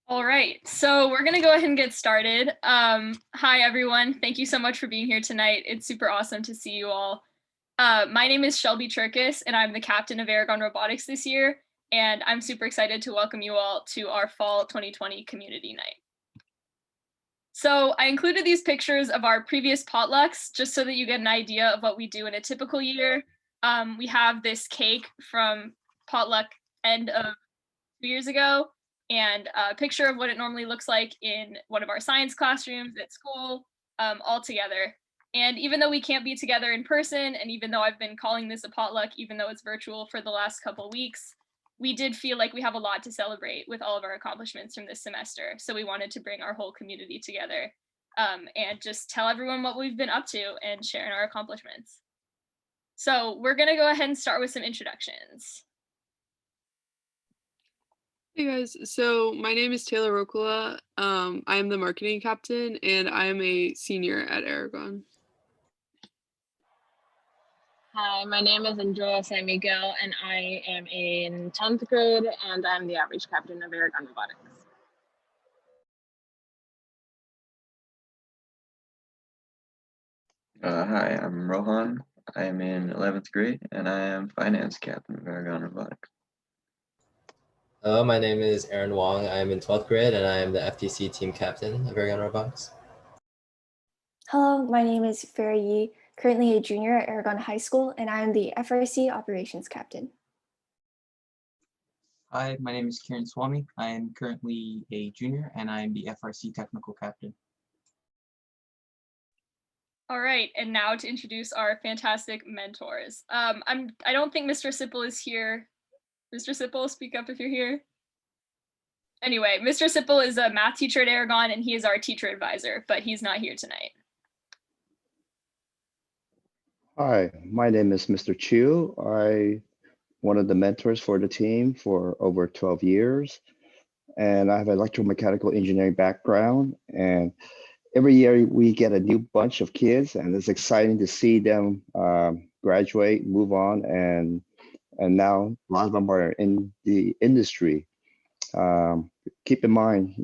All right, so we're gonna go ahead and get started. Hi everyone, thank you so much for being here tonight. It's super awesome to see you all. My name is Shelby Turkis, and I'm the captain of Aragon Robotics this year, and I'm super excited to welcome you all to our Fall 2020 Community Night. So I included these pictures of our previous potlucks just so that you get an idea of what we do in a typical year. We have this cake from potluck end of 2 years ago, and a picture of what it normally looks like in one of our science classrooms at school, all together. And even though we can't be together in person, and even though I've been calling this a potluck, even though it's virtual for the last couple weeks, we did feel like we have a lot to celebrate with all of our accomplishments from this semester. So we wanted to bring our whole community together and just tell everyone what we've been up to and share in our accomplishments. So we're going to go ahead and start with some introductions. Hey guys, so my name is Taylor Rokula. I am the marketing captain and I am a senior at Aragon. Hi, my name is Andrea San Miguel, and I am in 10th grade, and I'm the outreach captain of Aragon Robotics. Hi, I'm Rohan. I am in 11th grade, and I am finance captain of Aragon Robotics. Hello, my name is Aaron Wong. I am in 12th grade, and I am the FTC team captain of Aragon Robotics. Hello, my name is Farah Yi, currently a junior at Aragon High School, and I am the FPRC operations captain. Hi, my name is Kieran Swami. I am currently a junior, and I am the FRC technical captain. All right, and now to introduce our fantastic mentors. I don't think Mr. Sipple is here. Mr. Sipple, speak up if you're here. Anyway, Mr. Sipple is a math teacher at Aragon, and he is our teacher advisor, but he's not here tonight. Hi, my name is Mr. Chu. I one of the mentors for the team for over 12 years, and I have an electromechanical engineering background. And every year we get a new bunch of kids, and it's exciting to see them graduate, move on, and now a lot of them are in the industry. Keep in mind,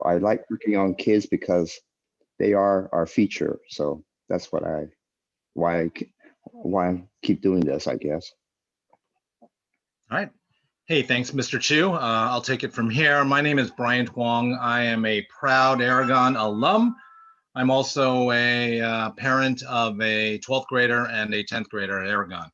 I like working on kids because they are our future. So that's why I keep doing this, I guess. All right. Hey, thanks, Mr. Chu. I'll take it from here. My name is Brian Huang. I am a proud Aragon alum. I'm also a parent of a 12th grader and a 10th grader at Aragon.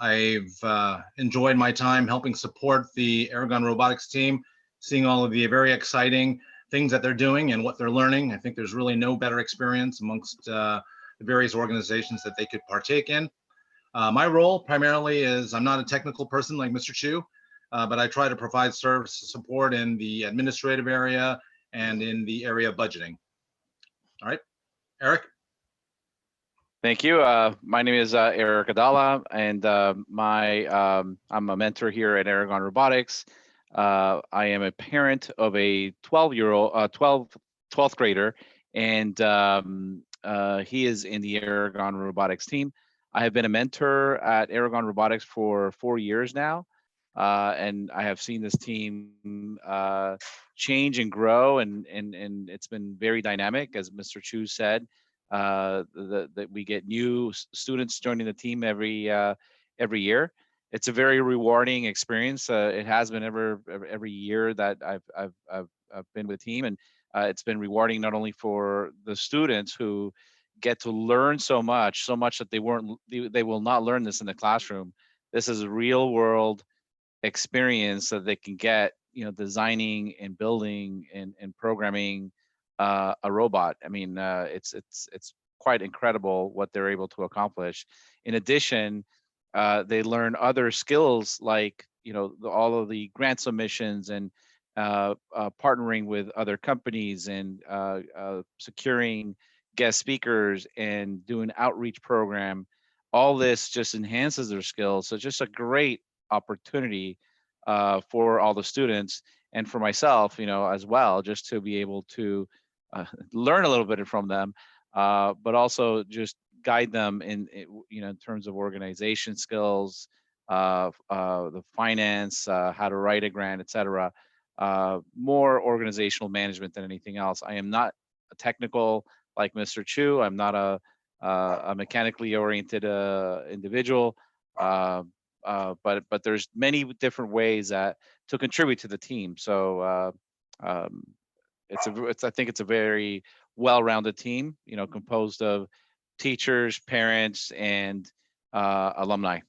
I've enjoyed my time helping support the Aragon Robotics team, seeing all of the very exciting things that they're doing and what they're learning. I think there's really no better experience amongst the various organizations that they could partake in. My role primarily is I'm not a technical person like Mr. Chu, but I try to provide service support in the administrative area and in the area of budgeting. All right, Eric. Thank you. My name is Eric Adala, and I'm a mentor here at Aragon Robotics. I am a parent of a 12th grader, and he is in the Aragon Robotics team. I have been a mentor at Aragon Robotics for 4 years now, and I have seen this team change and grow, and it's been very dynamic, as Mr. Chu said. That we get new students joining the team every year. It's a very rewarding experience. It has been every year that I've been with the team, and it's been rewarding not only for the students who get to learn so much that they will not learn this in the classroom. This is a real world experience that they can get, designing and building and programming a robot. I mean, it's quite incredible what they're able to accomplish. In addition, they learn other skills like, all of the grant submissions and partnering with other companies and securing guest speakers and doing outreach program. All this just enhances their skills. So just a great opportunity for all the students and for myself, as well, just to be able to learn a little bit from them, but also just guide them in terms of organization skills, the finance, how to write a grant, etc. more organizational management than anything else. I am not a technical like Mr. Chu. I'm not a mechanically oriented individual, but there's many different ways that to contribute to the team. So I think it's a very well-rounded team, composed of teachers, parents, and alumni.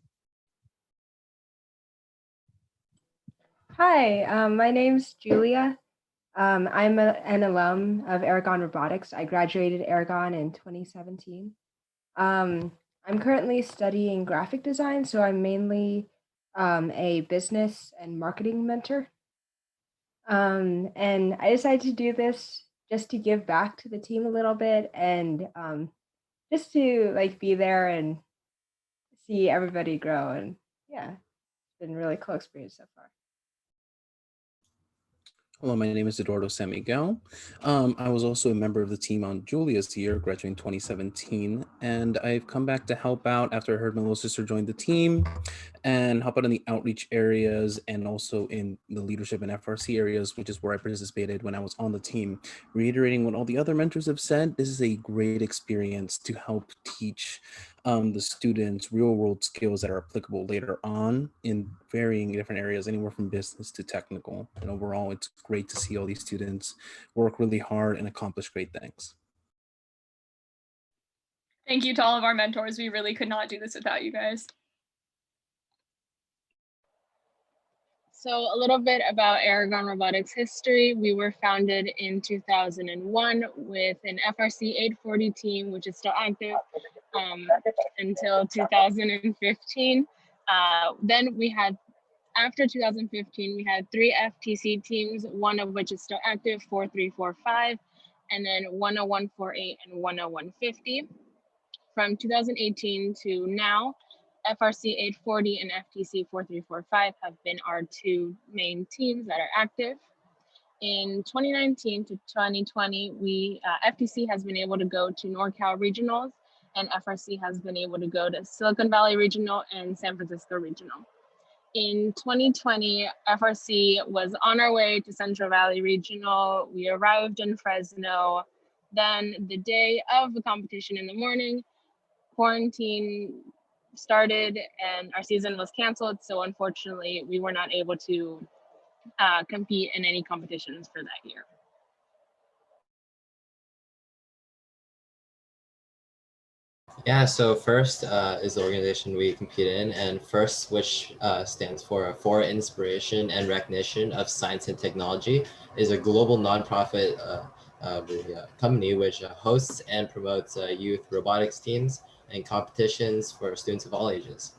Hi, my name's Julia. I'm an alum of Aragon Robotics. I graduated Aragon in 2017. I'm currently studying graphic design, so I'm mainly a business and marketing mentor. And I decided to do this just to give back to the team a little bit and just to like be there and see everybody grow. And yeah, it's been a really cool experience so far. Hello, my name is Eduardo San Miguel. I was also a member of the team on Julia's year, graduating 2017, and I've come back to help out after I heard my little sister joined the team and help out in the outreach areas and also in the leadership and FRC areas, which is where I participated when I was on the team. Reiterating what all the other mentors have said, this is a great experience to help teach the students real world skills that are applicable later on in varying different areas, anywhere from business to technical. And overall, it's great to see all these students work really hard and accomplish great things. Thank you to all of our mentors. We really could not do this without you guys. So a little bit about Aragon Robotics history. We were founded in 2001 with an FRC 840 team, which is still active until 2015. Then we had, after 2015, we had 3 FTC teams, one of which is still active, 4345, and then 10148 and 10150. From 2018 to now, FRC 840 and FTC 4345 have been our 2 main teams that are active. In 2019 to 2020, FTC has been able to go to NorCal regionals, and FRC has been able to go to Silicon Valley Regional and San Francisco Regional. In 2020, FRC was on our way to Central Valley Regional. We arrived in Fresno. Then the day of the competition in the morning, quarantine started and our season was canceled. So unfortunately, we were not able to compete in any competitions for that year. Yeah, so FIRST is the organization we compete in, and FIRST, which stands for Inspiration and Recognition of Science and Technology, is a global nonprofit company which hosts and promotes youth robotics teams and competitions for students of all ages.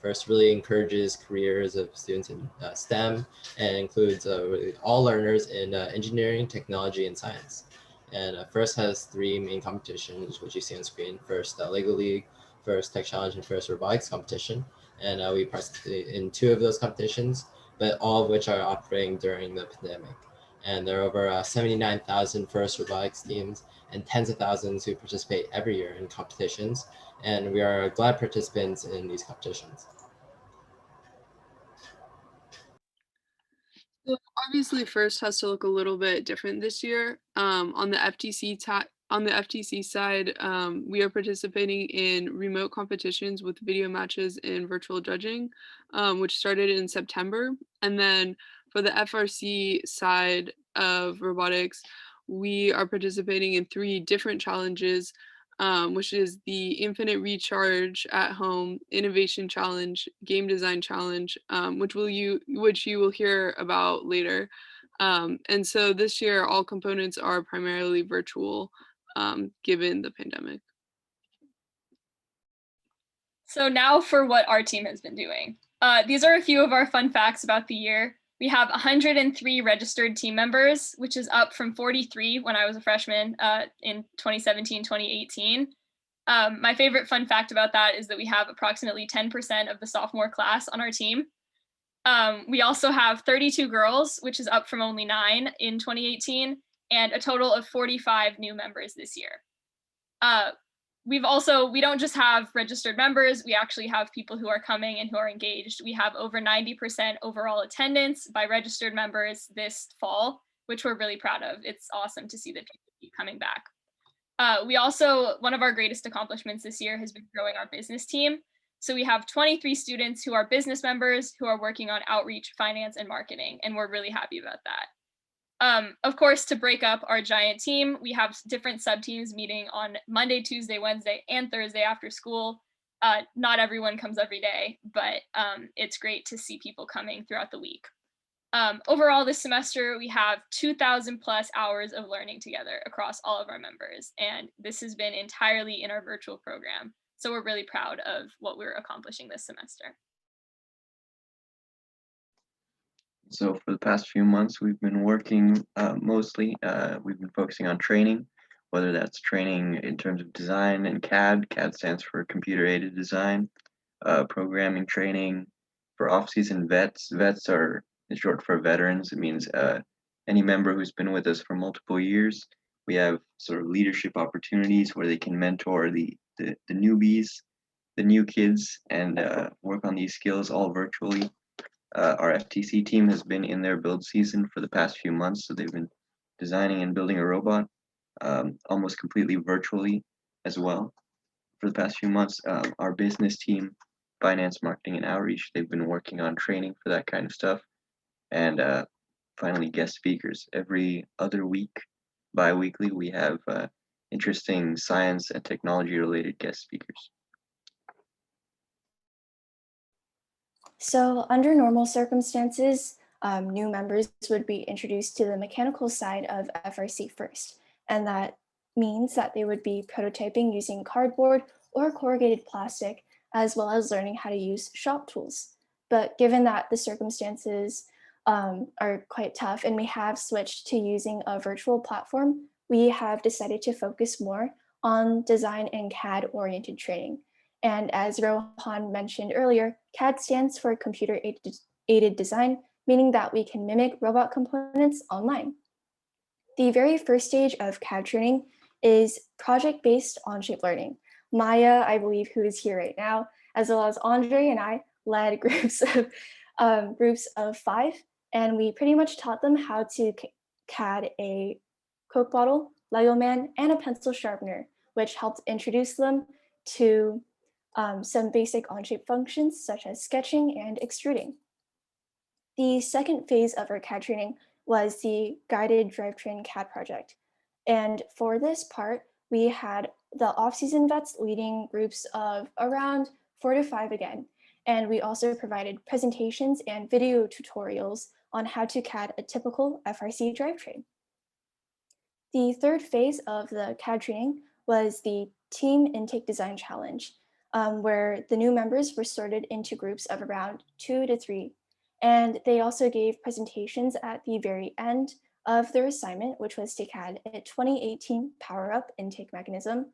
FIRST really encourages careers of students in STEM and includes really all learners in engineering, technology, and science. And FIRST has 3 main competitions, which you see on screen. FIRST Lego League, FIRST Tech Challenge, and FIRST Robotics Competition. And we participate in 2 of those competitions, but all of which are operating during the pandemic. And there are over 79,000 FIRST robotics teams and tens of thousands who participate every year in competitions. And we are glad participants in these competitions. So obviously, FIRST has to look a little bit different this year. On the FTC side, we are participating in remote competitions with video matches and virtual judging, which started in September. And then for the FRC side of robotics, we are participating in 3 different challenges, which is the Infinite Recharge at Home, Innovation Challenge, Game Design Challenge, which you will hear about later. And so this year, all components are primarily virtual, given the pandemic. So now for what our team has been doing. These are a few of our fun facts about the year. We have 103 registered team members, which is up from 43 when I was a freshman in 2017, 2018. My favorite fun fact about that is that we have approximately 10% of the sophomore class on our team. We also have 32 girls, which is up from only 9 in 2018, and a total of 45 new members this year. we don't just have registered members, we actually have people who are coming and who are engaged. We have over 90% overall attendance by registered members this fall, which we're really proud of. It's awesome to see that people keep coming back. One of our greatest accomplishments this year has been growing our business team. So we have 23 students who are business members who are working on outreach, finance, and marketing, and we're really happy about that. Of course, to break up our giant team, we have different sub-teams meeting on Monday, Tuesday, Wednesday, and Thursday after school. Not everyone comes every day, but it's great to see people coming throughout the week. Overall, this semester, we have 2,000 plus hours of learning together across all of our members, and this has been entirely in our virtual program. So we're really proud of what we're accomplishing this semester. So for the past few months, we've been working mostly, we've been focusing on training, whether that's training in terms of design and CAD. CAD stands for computer-aided design, programming training for off-season vets. Vets are short for veterans. It means any member who's been with us for multiple years. We have sort of leadership opportunities where they can mentor the newbies, the new kids, and work on these skills all virtually. Our FTC team has been in their build season for the past few months, so they've been designing and building a robot almost completely virtually as well for the past few months. Our business team, finance, marketing, and outreach, they've been working on training for that kind of stuff. And finally, guest speakers. Every other week, bi-weekly, we have interesting science and technology related guest speakers. So under normal circumstances, new members would be introduced to the mechanical side of FRC first. And that means that they would be prototyping using cardboard or corrugated plastic, as well as learning how to use shop tools. But given that the circumstances are quite tough and we have switched to using a virtual platform, we have decided to focus more on design and CAD oriented training. And as Rohan mentioned earlier, CAD stands for computer-aided design, meaning that we can mimic robot components online. The very first stage of CAD training is project-based on-shape learning. Maya, I believe, who is here right now, as well as Andre and I led groups of 5, and we pretty much taught them how to CAD a Coke bottle, Lego man, and a pencil sharpener, which helped introduce them to some basic on-shape functions such as sketching and extruding. The second phase of our CAD training was the guided drivetrain CAD project. And for this part, we had the off-season vets leading groups of around 4 to 5 again. And we also provided presentations and video tutorials on how to CAD a typical FRC drivetrain. The third phase of the CAD training was the Team Intake Design Challenge, where the new members were sorted into groups of around 2 to 3. And they also gave presentations at the very end of their assignment, which was to CAD a 2018 power-up intake mechanism.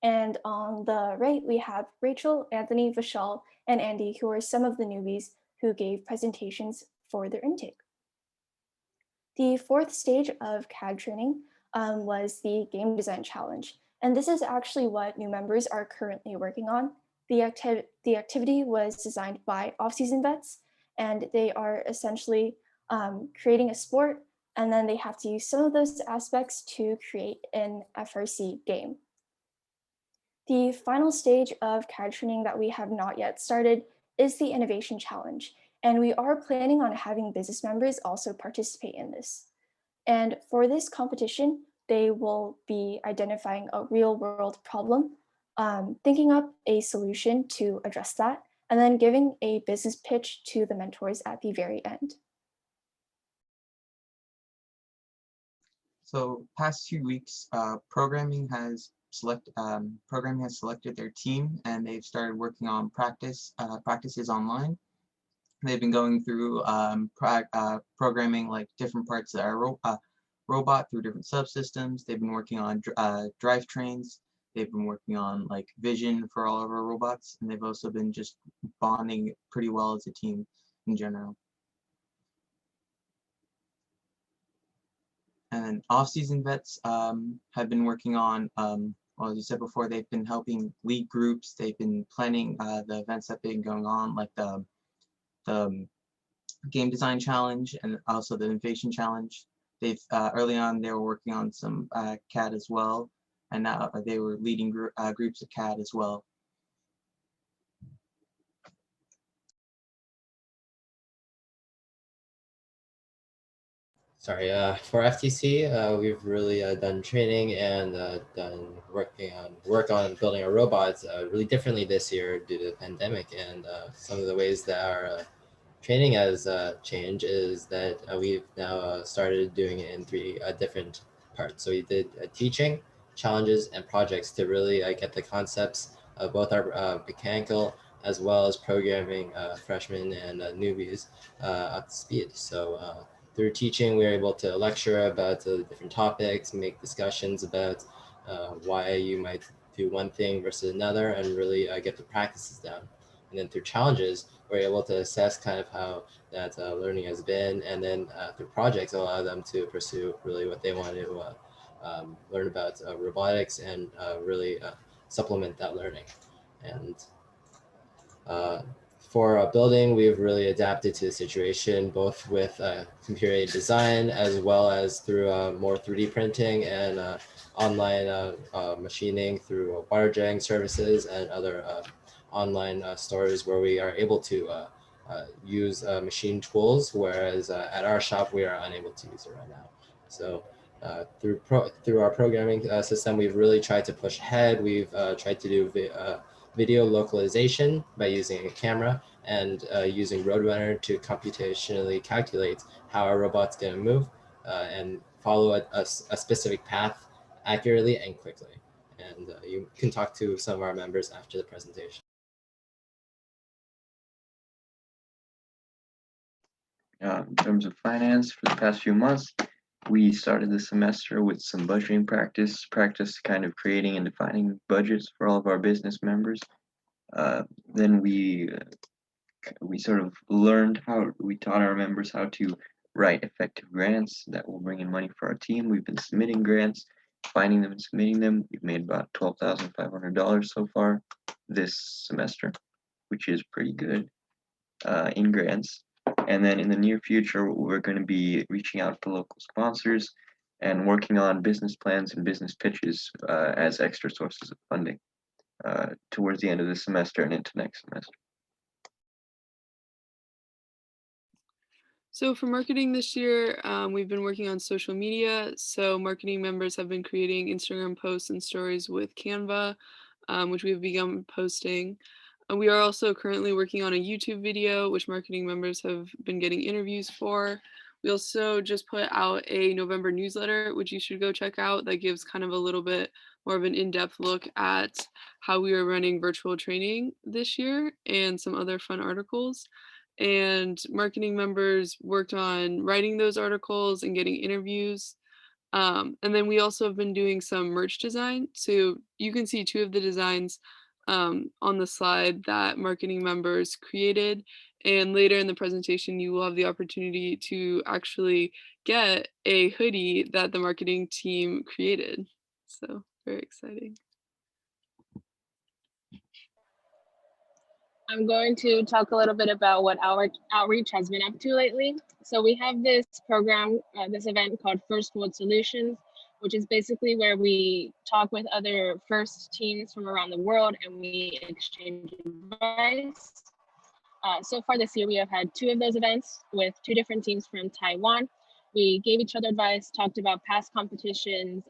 And on the right, we have Rachel, Anthony, Vishal, and Andy, who are some of the newbies who gave presentations for their intake. The fourth stage of CAD training was the Game Design Challenge. And this is actually what new members are currently working on. The activity was designed by off-season vets, and they are essentially creating a sport, and then they have to use some of those aspects to create an FRC game. The final stage of CAD training that we have not yet started is the Innovation Challenge, and we are planning on having business members also participate in this. And for this competition, they will be identifying a real-world problem, thinking up a solution to address that, and then giving a business pitch to the mentors at the very end. So past few weeks, programming has selected their team, and they've started working on practices online. They've been going through programming like different parts of our robot through different subsystems. They've been working on drivetrains. They've been working on like vision for all of our robots, and they've also been just bonding pretty well as a team in general. And off-season vets have been working on well, as you said before, they've been helping lead groups. They've been planning the events that have been going on, like the game design challenge and also the innovation challenge. They've early on they were working on some CAD as well, and now they were leading groups of CAD as well. Sorry, for FTC, we've really done training and done work on building our robots really differently this year due to the pandemic. And some of the ways that our training has changed is that we've now started doing it in three different parts. So we did teaching, challenges, and projects to really get the concepts of both our mechanical as well as programming freshmen and newbies up to speed. So through teaching, we were able to lecture about different topics, make discussions about why you might do one thing versus another, and really get the practices down. And then through challenges, we're able to assess kind of how that learning has been, and then through projects, allow them to pursue really what they want to learn about robotics and really supplement that learning. And for building, we've really adapted to the situation, both with computer-aided design as well as through more 3D printing and online machining through water jetting services and other online stores where we are able to use machine tools, whereas at our shop we are unable to use it right now. So through our programming system, we've really tried to push ahead. We've tried to do video localization by using a camera and using Roadrunner to computationally calculate how our robot's going to move and follow a specific path accurately and quickly. And you can talk to some of our members after the presentation. In terms of finance, for the past few months, we started the semester with some budgeting practice kind of creating and defining budgets for all of our business members. Then we sort of learned we taught our members how to write effective grants that will bring in money for our team. We've been submitting grants, finding them and submitting them. We've made about $12,500 so far this semester, which is pretty good in grants. And then in the near future, we're going to be reaching out to local sponsors and working on business plans and business pitches as extra sources of funding towards the end of the semester and into next semester. So for marketing this year, we've been working on social media. So marketing members have been creating Instagram posts and stories with Canva, which we've begun posting. We are also currently working on a YouTube video, which marketing members have been getting interviews for. We also just put out a November newsletter, which you should go check out, that gives kind of a little bit more of an in-depth look at how we are running virtual training this year and some other fun articles. And marketing members worked on writing those articles and getting interviews. And then we also have been doing some merch design. So you can see two of the designs on the slide that marketing members created. And later in the presentation, you will have the opportunity to actually get a hoodie that the marketing team created. So very exciting. I'm going to talk a little bit about what our outreach has been up to lately. So we have this program, this event called First World Solutions, which is basically where we talk with other FIRST teams from around the world and we exchange advice. So far this year, we have had 2 of those events with 2 different teams from Taiwan. We gave each other advice, talked about past competitions,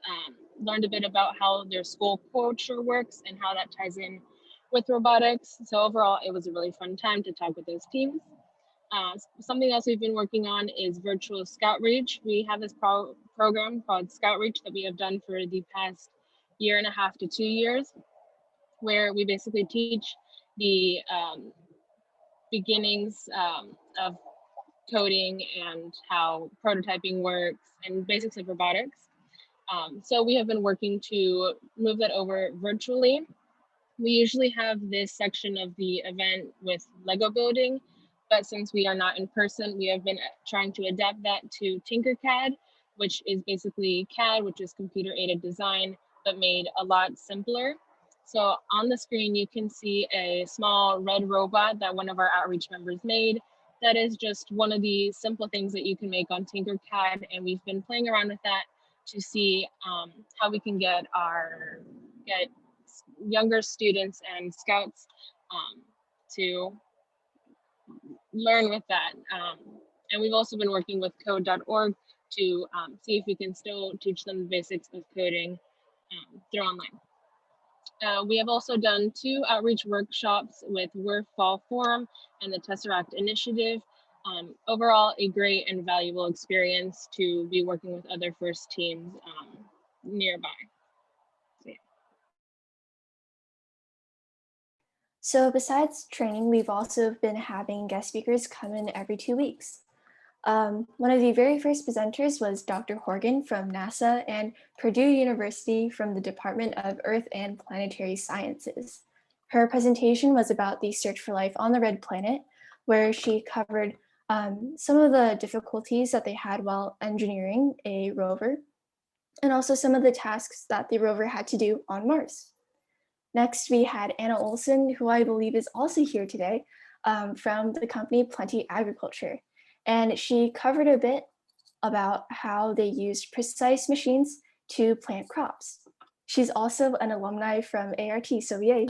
learned a bit about how their school culture works and how that ties in with robotics. So overall, it was a really fun time to talk with those teams. Something else we've been working on is virtual Scout Reach. We have this program called Scout Reach that we have done for the past 1.5 to 2 years, where we basically teach the beginnings of coding and how prototyping works and basics of robotics. So we have been working to move that over virtually. We usually have this section of the event with Lego building, but since we are not in person, we have been trying to adapt that to Tinkercad, which is basically CAD, which is computer aided design, but made a lot simpler. So on the screen, you can see a small red robot that one of our outreach members made. That is just one of the simple things that you can make on Tinkercad, and we've been playing around with that to see how we can get younger students and scouts to learn with that. And we've also been working with code.org to see if we can still teach them the basics of coding through online. We have also done 2 outreach workshops with We're Fall Forum and the Tesseract Initiative. Overall, a great and valuable experience to be working with other FIRST teams nearby. So, yeah. So besides training, we've also been having guest speakers come in every 2 weeks. One of the very first presenters was Dr. Horgan from NASA and Purdue University from the Department of Earth and Planetary Sciences. Her presentation was about the search for life on the red planet, where she covered some of the difficulties that they had while engineering a rover, and also some of the tasks that the rover had to do on Mars. Next, we had Anna Olson, who I believe is also here today, from the company Plenty Agriculture. And she covered a bit about how they used precise machines to plant crops. She's also an alumni from ART, so yay.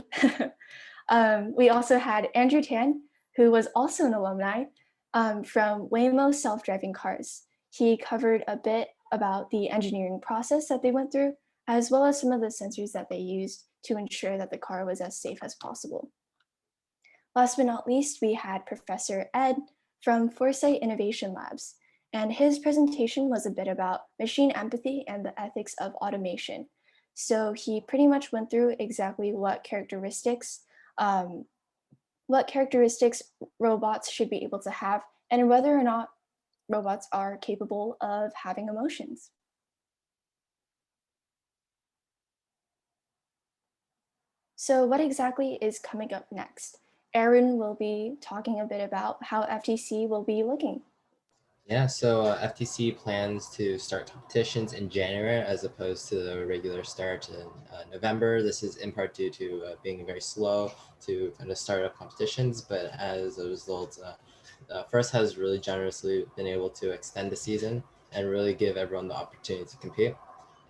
We also had Andrew Tan, who was also an alumni from Waymo self-driving cars. He covered a bit about the engineering process that they went through, as well as some of the sensors that they used to ensure that the car was as safe as possible. Last but not least, we had Professor Ed from Foresight Innovation Labs, and his presentation was a bit about machine empathy and the ethics of automation. So he pretty much went through exactly what characteristics robots should be able to have, and whether or not robots are capable of having emotions. So what exactly is coming up next? Aaron will be talking a bit about how FTC will be looking. Yeah, so FTC plans to start competitions in January as opposed to the regular start in November. This is in part due to being very slow to kind of start up competitions, but as a result, FIRST has really generously been able to extend the season and really give everyone the opportunity to compete.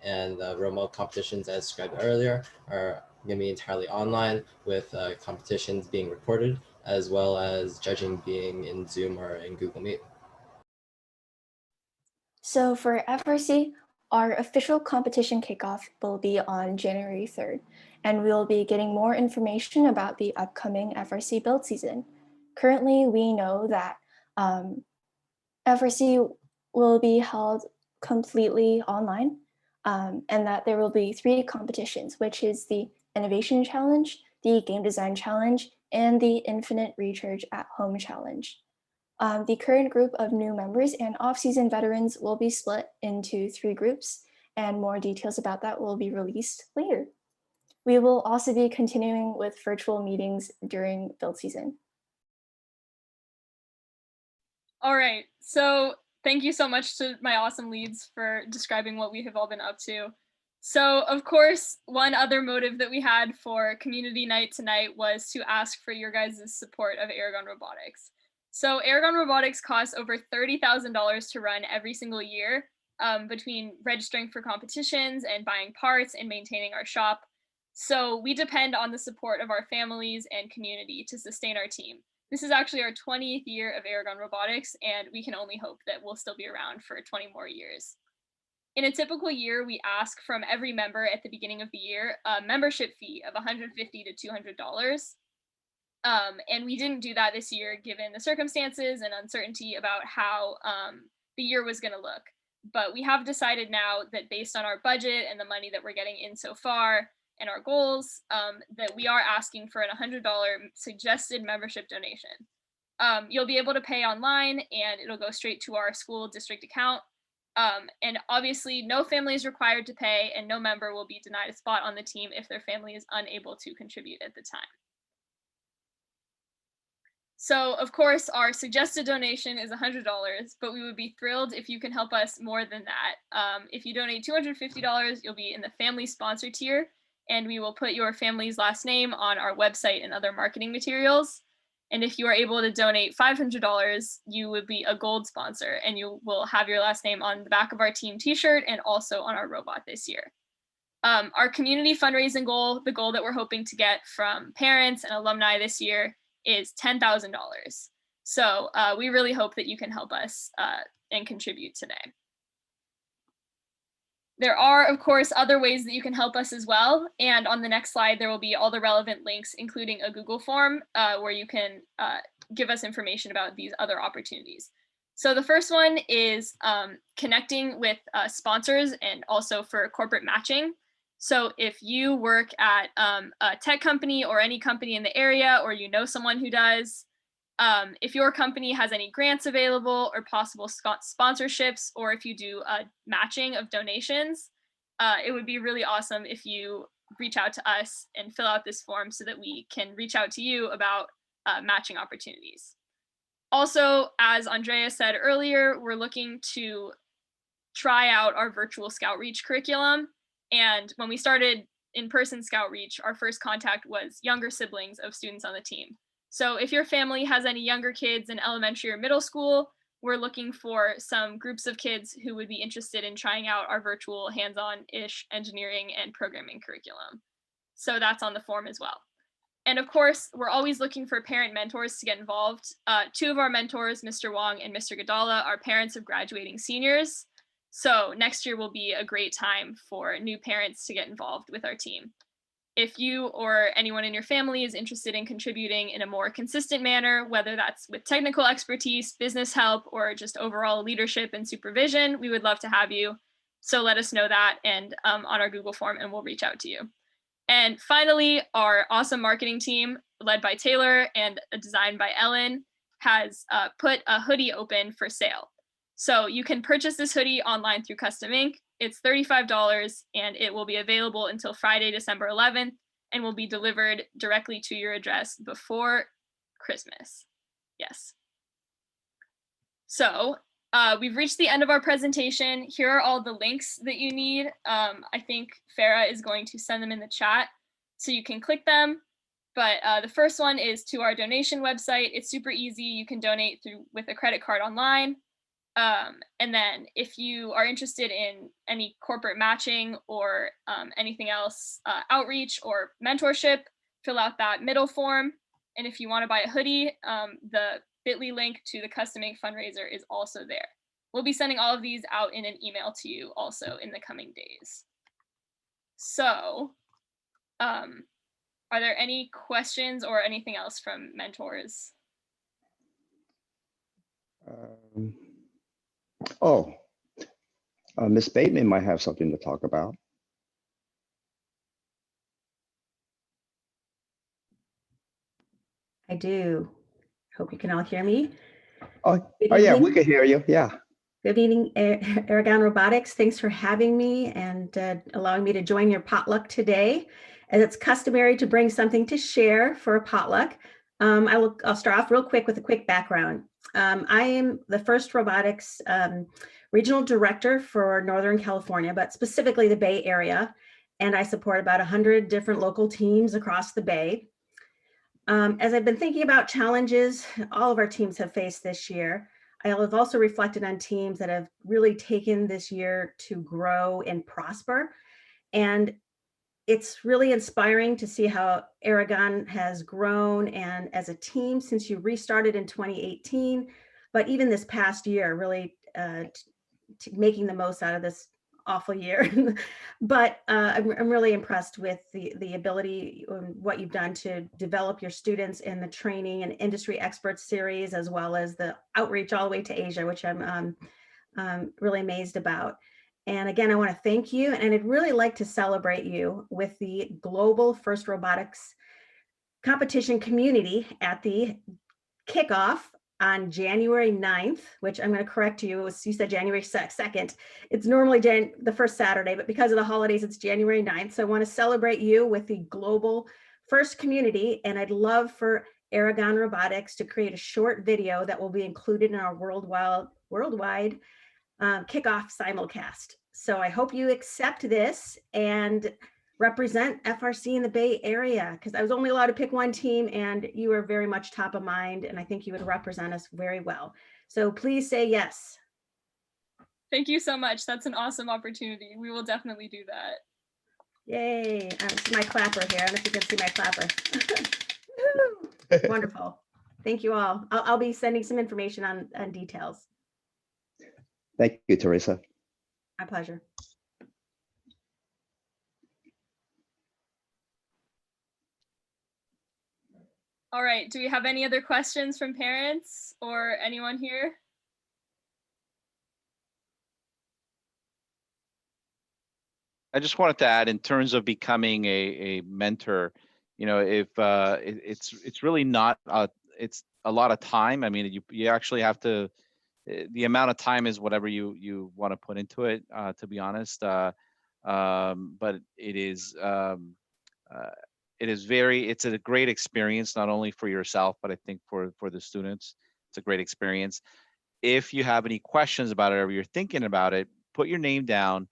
And remote competitions, as described earlier, are going to be entirely online, with competitions being recorded, as well as judging being in Zoom or in Google Meet. So for FRC, our official competition kickoff will be on January 3rd, and we'll be getting more information about the upcoming FRC build season. Currently, we know that FRC will be held completely online, and that there will be 3 competitions, which is the Innovation Challenge, the Game Design Challenge, and the Infinite Recharge at Home Challenge. The current group of new members and off-season veterans will be split into 3 groups, and more details about that will be released later. We will also be continuing with virtual meetings during build season. All right, so thank you so much to my awesome leads for describing what we have all been up to. So of course, one other motive that we had for community night tonight was to ask for your guys' support of Aragon Robotics. So Aragon Robotics costs over $30,000 to run every single year, between registering for competitions and buying parts and maintaining our shop. So we depend on the support of our families and community to sustain our team. This is actually our 20th year of Aragon Robotics, and we can only hope that we'll still be around for 20 more years. In a typical year, we ask from every member at the beginning of the year a membership fee of $150 to $200. And we didn't do that this year given the circumstances and uncertainty about how the year was going to look. But we have decided now that based on our budget and the money that we're getting in so far and our goals, that we are asking for a $100 suggested membership donation. You'll be able to pay online and it'll go straight to our school district account. And obviously no family is required to pay, and no member will be denied a spot on the team if their family is unable to contribute at the time. So of course, our suggested donation is $100, but we would be thrilled if you can help us more than that. If you donate $250, you'll be in the family sponsor tier, and we will put your family's last name on our website and other marketing materials. And if you are able to donate $500, you would be a gold sponsor, and you will have your last name on the back of our team t-shirt and also on our robot this year. Our community fundraising goal, the goal that we're hoping to get from parents and alumni this year, is $10,000. So we really hope that you can help us and contribute today. There are, of course, other ways that you can help us as well. And on the next slide, there will be all the relevant links, including a Google form where you can give us information about these other opportunities. So the first one is connecting with sponsors and also for corporate matching. So if you work at a tech company or any company in the area, or you know someone who does, if your company has any grants available or possible sponsorships, or if you do a matching of donations, it would be really awesome if you reach out to us and fill out this form so that we can reach out to you about matching opportunities. Also, as Andrea said earlier, we're looking to try out our virtual Scout Reach curriculum. And when we started in-person Scout Reach, our first contact was younger siblings of students on the team. So if your family has any younger kids in elementary or middle school, we're looking for some groups of kids who would be interested in trying out our virtual hands-on-ish engineering and programming curriculum. So that's on the form as well. And of course, we're always looking for parent mentors to get involved. Two of our mentors, Mr. Wong and Mr. Gadala, are parents of graduating seniors. So next year will be a great time for new parents to get involved with our team. If you or anyone in your family is interested in contributing in a more consistent manner, whether that's with technical expertise, business help, or just overall leadership and supervision, we would love to have you. So let us know that and on our Google form, and we'll reach out to you. And finally, our awesome marketing team, led by Taylor and designed by Ellen, has put a hoodie open for sale. So you can purchase this hoodie online through Custom Ink. It's $35 and it will be available until Friday, December 11th, and will be delivered directly to your address before Christmas. Yes. So we've reached the end of our presentation. Here are all the links that you need. I think Farah is going to send them in the chat so you can click them. But the first one is to our donation website. It's super easy. You can donate with a credit card online. And then if you are interested in any corporate matching or anything else, outreach or mentorship, fill out that middle form. And if you want to buy a hoodie, the bit.ly link to the Custom Ink fundraiser is also there. We'll be sending all of these out in an email to you also in the coming days. So are there any questions or anything else from mentors? Ms. Bateman might have something to talk about. I do. Hope you can all hear me. Oh yeah, we can hear you. Yeah. Good evening, Aragon Robotics. Thanks for having me and allowing me to join your potluck today. As it's customary to bring something to share for a potluck, I'll start off real quick with a quick background. I am the first robotics regional director for Northern California, but specifically the Bay Area, and I support about 100 different local teams across the Bay. As I've been thinking about challenges all of our teams have faced this year, I have also reflected on teams that have really taken this year to grow and prosper. And it's really inspiring to see how Aragon has grown and as a team since you restarted in 2018, but even this past year, really making the most out of this awful year. But I'm really impressed with the ability and what you've done to develop your students in the training and industry experts series, as well as the outreach all the way to Asia, which I'm really amazed about. And again, I want to thank you, and I'd really like to celebrate you with the Global First Robotics Competition Community at the kickoff on January 9th, which I'm going to correct you. You said January 2nd. It's normally the first Saturday, but because of the holidays, it's January 9th. So I want to celebrate you with the Global First Community, and I'd love for Aragon Robotics to create a short video that will be included in our worldwide kickoff simulcast. So I hope you accept this and represent FRC in the Bay Area, because I was only allowed to pick one team and you are very much top of mind, and I think you would represent us very well. So please say yes. Thank you so much. That's an awesome opportunity. We will definitely do that. Yay. This is my clapper here. I don't know if you can see my clapper. Wonderful. Thank you all. I'll be sending some information on details. Thank you, Theresa. My pleasure. All right. Do we have any other questions from parents or anyone here? I just wanted to add, in terms of becoming a mentor, you know, if it's really not it's a lot of time. I mean, you actually have to, the amount of time is whatever you want to put into it, to be honest. But it is it's a great experience, not only for yourself, but I think for the students. It's a great experience. If you have any questions about it or you're thinking about it, put your name down,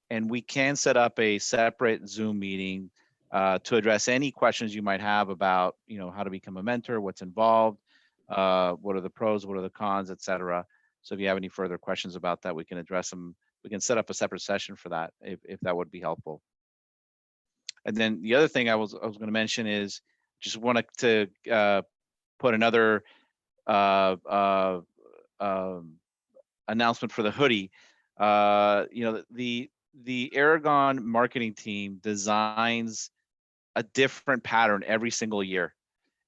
and we can set up a separate Zoom meeting to address any questions you might have about, you know, how to become a mentor, what's involved, what are the pros, what are the cons, etc. So if you have any further questions about that, we can address them. We can set up a separate session for that if that would be helpful. And then the other thing I was going to mention is, just wanted to put another announcement for the hoodie. You know, the Aragon marketing team designs a different pattern every single year,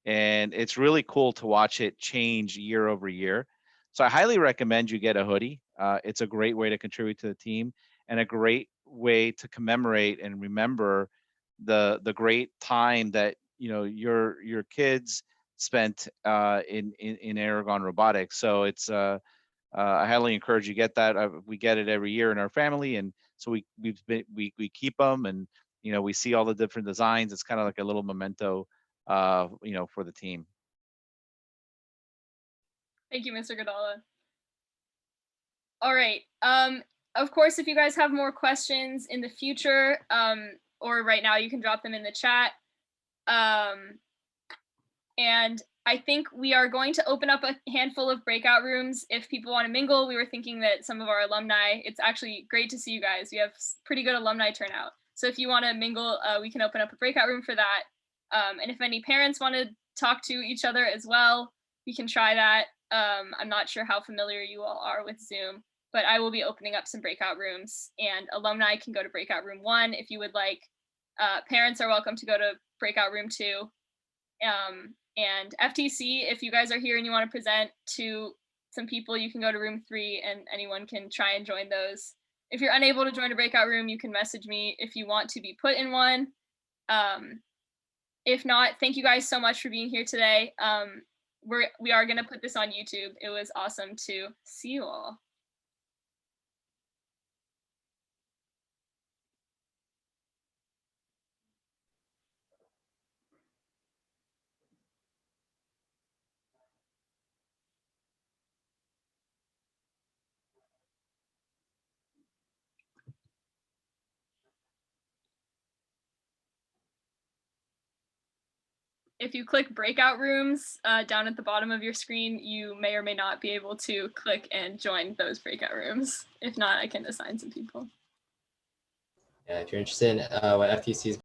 and it's really cool to watch it change year over year. So I highly recommend you get a hoodie. It's a great way to contribute to the team, and a great way to commemorate and remember the great time that, you know, your kids spent in Aragon Robotics. So it's I highly encourage you get that. We get it every year in our family, and so we keep them, and, you know, we see all the different designs. It's kind of like a little memento, you know, for the team. Thank you, Mr. Godala. All right. Of course, if you guys have more questions in the future, or right now, you can drop them in the chat. And I think we are going to open up a handful of breakout rooms if people want to mingle. We were thinking that some of our alumni, it's actually great to see you guys. We have pretty good alumni turnout. So if you want to mingle, we can open up a breakout room for that. And if any parents want to talk to each other as well, we can try that. I'm not sure how familiar you all are with Zoom, but I will be opening up some breakout rooms, and alumni can go to breakout room 1 if you would like. Parents are welcome to go to breakout room 2. And FTC, if you guys are here and you want to present to some people, you can go to room 3, and anyone can try and join those. If you're unable to join a breakout room, you can message me if you want to be put in one. If not, thank you guys so much for being here today. We are going to put this on YouTube. It was awesome to see you all. If you click breakout rooms down at the bottom of your screen, you may or may not be able to click and join those breakout rooms. If not, I can assign some people. Yeah, if you're interested in what FTC is